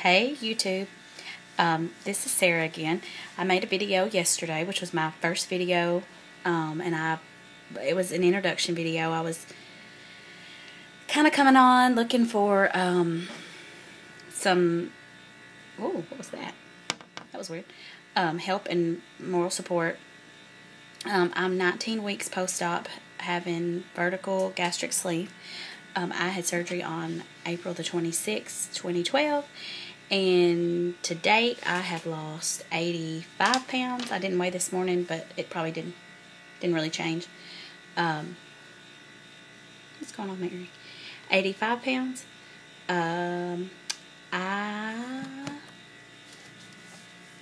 Hey YouTube, this is Sarah again. I made a video yesterday, which was my first video, and it was an introduction video. I was kind of coming on looking for some, oh, what was that? That was weird. Help and moral support. I'm 19 weeks post-op, having vertical gastric sleeve. I had surgery on April the 26th, 2012, and to date I have lost 85 pounds. I didn't weigh this morning, but it probably didn't really change. What's going on, Mary? 85 pounds. What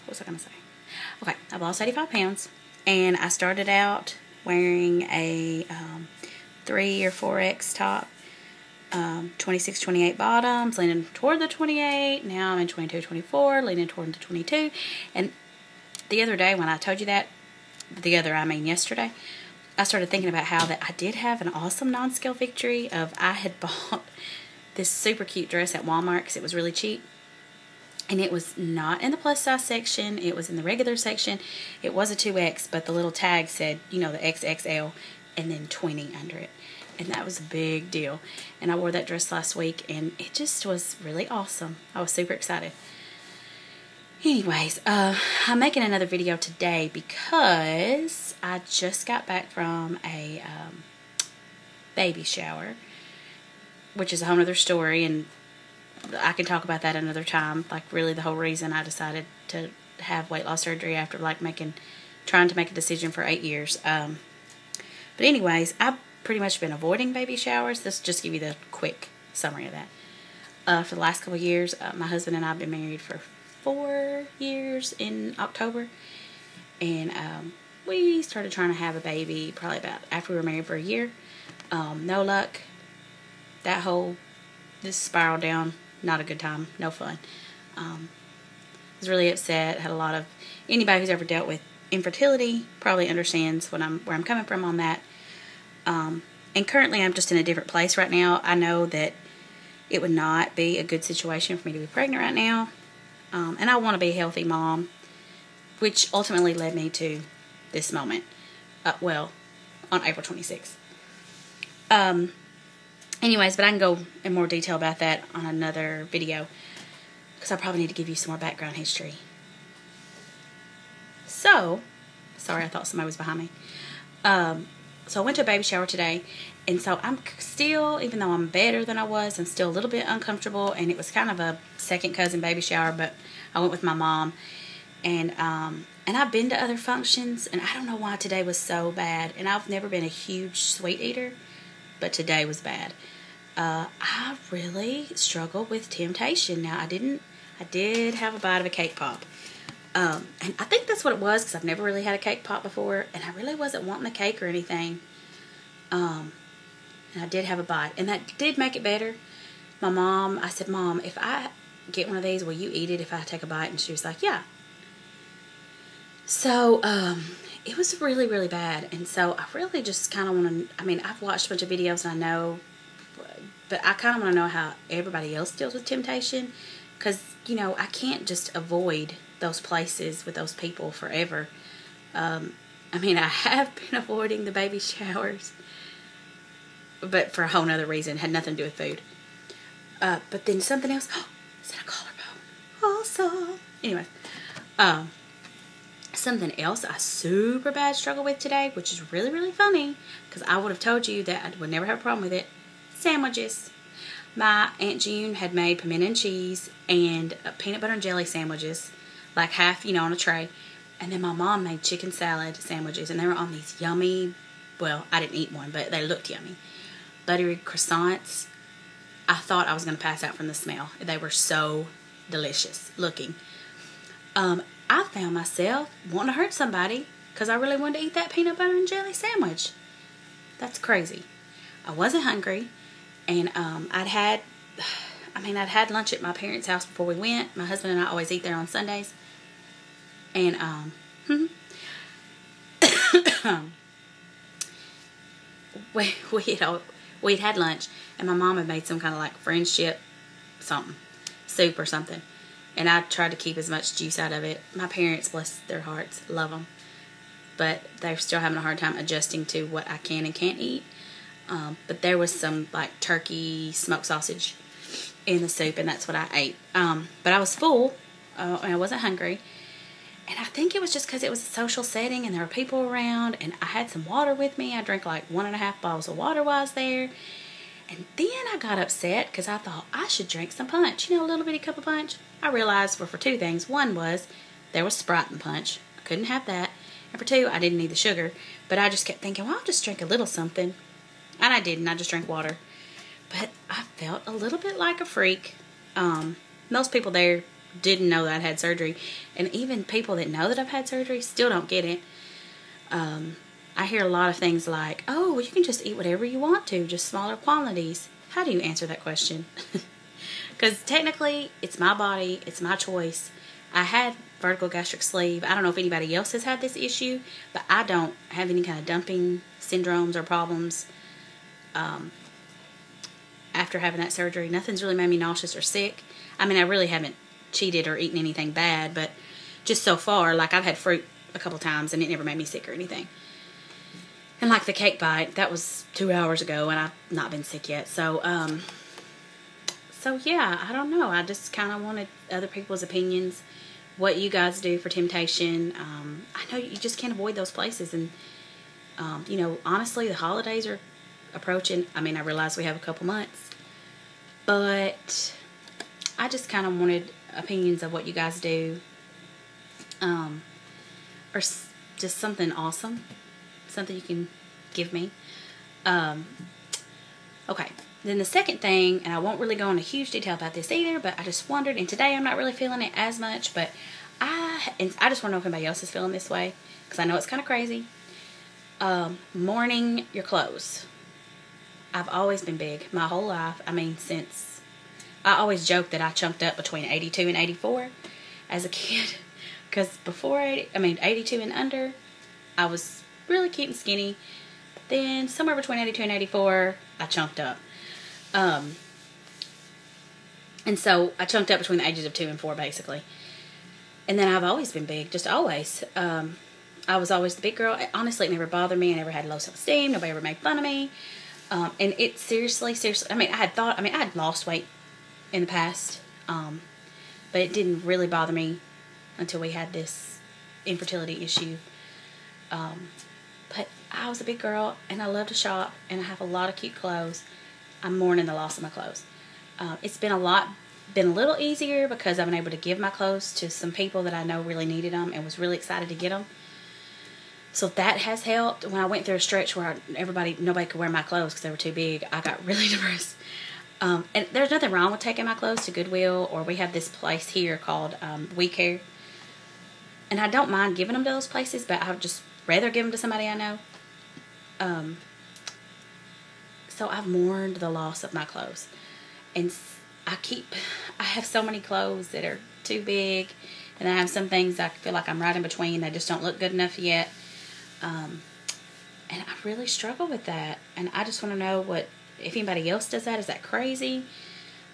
was I going to say? Okay, I've lost 85 pounds, and I started out wearing a 3 or 4X top. 26, 28 bottoms, leaning toward the 28. Now I'm in 22, 24, leaning toward the 22. And the other day when I told you that, yesterday, I started thinking about how that I did have an awesome non-scale victory of I had bought this super cute dress at Walmart because it was really cheap. And it was not in the plus size section. It was in the regular section. It was a 2X, but the little tag said, you know, the XXL and then 20 under it. And that was a big deal. And I wore that dress last week, and it just was really awesome. I was super excited. Anyways, I'm making another video today because I just got back from a baby shower, which is a whole other story, and I can talk about that another time. Like, really the whole reason I decided to have weight loss surgery after trying to make a decision for 8 years. But anyways, I've pretty much been avoiding baby showers. This will just give you the quick summary of that. For the last couple of years, my husband and I have been married for 4 years in October, and we started trying to have a baby probably about after we were married for a year. No luck. This spiraled down. Not a good time. No fun. I was really upset. Had a lot of, anybody who's ever dealt with infertility probably understands where I'm coming from on that. And currently I'm just in a different place right now. I know that it would not be a good situation for me to be pregnant right now. And I want to be a healthy mom, which ultimately led me to this moment. Well, on April 26th. Anyways, but I can go in more detail about that on another video, because I probably need to give you some more background history. So, sorry, I thought somebody was behind me. So I went to a baby shower today, and so I'm still, even though I'm better than I was, I'm still a little bit uncomfortable, and it was kind of a second cousin baby shower, but I went with my mom, and I've been to other functions, and I don't know why today was so bad, and I've never been a huge sweet eater, but today was bad. I really struggled with temptation. Now, I did have a bite of a cake pop. And I think that's what it was, because I've never really had a cake pop before, and I really wasn't wanting the cake or anything. And I did have a bite, and that did make it better. I said, Mom, if I get one of these, will you eat it if I take a bite? And she was like, yeah. So, it was really, really bad, and so I really just kind of want to, I've watched a bunch of videos, and I know, but I kind of want to know how everybody else deals with temptation, because, you know, I can't just avoid those places with those people forever. I have been avoiding the baby showers, but for a whole nother reason. Had nothing to do with food. But then something else. Oh, is that a collarbone? Awesome. Anyway, something else I super bad struggle with today, which is really, really funny, because I would have told you that I would never have a problem with it. Sandwiches. My Aunt June had made pimento and cheese and peanut butter and jelly sandwiches, like half, on a tray. And then my mom made chicken salad sandwiches, and they were on these yummy, well, I didn't eat one, but they looked yummy, buttery croissants. I thought I was going to pass out from the smell. They were so delicious looking. I found myself wanting to hurt somebody because I really wanted to eat that peanut butter and jelly sandwich. That's crazy. I wasn't hungry, and I'd had lunch at my parents' house before we went. My husband and I always eat there on Sundays. And, we'd had lunch, and my mom had made some kind of like friendship something, soup or something. And I tried to keep as much juice out of it. My parents, bless their hearts, love them. But they're still having a hard time adjusting to what I can and can't eat. But there was some like turkey smoked sausage in the soup, and that's what I ate. But I was full, and I wasn't hungry. And I think it was just because it was a social setting and there were people around, and I had some water with me. I drank like 1.5 bottles of water while I was there. And then I got upset because I thought I should drink some punch. You know, a little bitty cup of punch. I realized for two things. One was there was Sprite in punch. I couldn't have that. And for two, I didn't need the sugar. But I just kept thinking, well, I'll just drink a little something. And I didn't. I just drank water. But I felt a little bit like a freak. Most people there didn't know that I'd had surgery. And even people that know that I've had surgery still don't get it. I hear a lot of things like, oh, well, you can just eat whatever you want to, just smaller quantities. How do you answer that question? Because technically, it's my body. It's my choice. I had vertical gastric sleeve. I don't know if anybody else has had this issue, but I don't have any kind of dumping syndromes or problems after having that surgery. Nothing's really made me nauseous or sick. I mean, I really haven't cheated or eaten anything bad, but just so far, like I've had fruit a couple times and it never made me sick or anything. And like the cake bite, that was 2 hours ago and I've not been sick yet. So yeah, I don't know. I just kind of wanted other people's opinions, what you guys do for temptation. I know you just can't avoid those places. And, you know, honestly, the holidays are approaching. I mean, I realize we have a couple months. But I just kind of wanted opinions of what you guys do. Or just something awesome. Something you can give me. Okay. Then the second thing, and I won't really go into huge detail about this either, but I just wondered, and today I'm not really feeling it as much, but I just want to know if anybody else is feeling this way, because I know it's kind of crazy. Mourning your clothes. I've always been big my whole life. I mean, since I always joke that I chunked up between 82 and 84 as a kid, because before 82 and under, I was really cute and skinny. Then somewhere between 82 and 84, I chunked up. And so I chunked up between the ages of 2 and 4, basically. And then I've always been big, just always. I was always the big girl. Honestly, it never bothered me. I never had low self-esteem. Nobody ever made fun of me. And it seriously, I had lost weight in the past. But it didn't really bother me until we had this infertility issue. But I was a big girl, and I love to shop, and I have a lot of cute clothes. I'm mourning the loss of my clothes. It's been a little easier because I've been able to give my clothes to some people that I know really needed them and was really excited to get them. So that has helped. When I went through a stretch where nobody could wear my clothes because they were too big, I got really depressed. And there's nothing wrong with taking my clothes to Goodwill, or we have this place here called We Care. And I don't mind giving them to those places, but I would just rather give them to somebody I know. So I've mourned the loss of my clothes. And I have so many clothes that are too big. And I have some things I feel like I'm right in between. They just don't look good enough yet. And I really struggle with that. And I just want to know if anybody else does that. Is that crazy?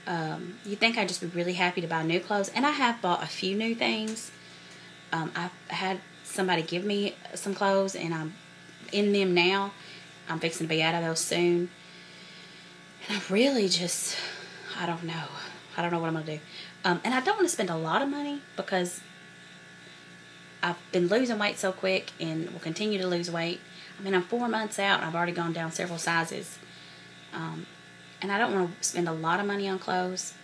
You'd think I'd just be really happy to buy new clothes. And I have bought a few new things. I've had somebody give me some clothes, and I'm in them now. I'm fixing to be out of those soon. And I really just, I don't know. I don't know what I'm going to do. And I don't want to spend a lot of money because I've been losing weight so quick and will continue to lose weight. I mean, I'm 4 months out and I've already gone down several sizes. And I don't want to spend a lot of money on clothes.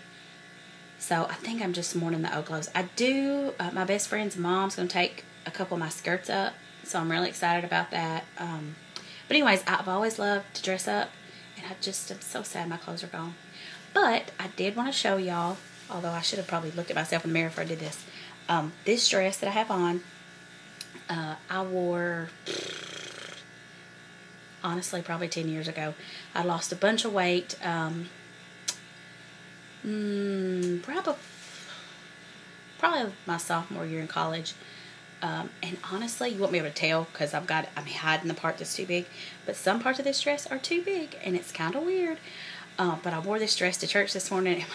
So I think I'm just mourning the old clothes. I do, my best friend's mom's going to take a couple of my skirts up. So I'm really excited about that. But anyways, I've always loved to dress up. And I'm so sad my clothes are gone. But I did want to show y'all, although I should have probably looked at myself in the mirror before I did this. This dress that I have on, I wore, honestly, probably 10 years ago. I lost a bunch of weight. Probably my sophomore year in college. And honestly, you won't be able to tell because I'm hiding the part that's too big. But some parts of this dress are too big, and it's kind of weird. But I wore this dress to church this morning, and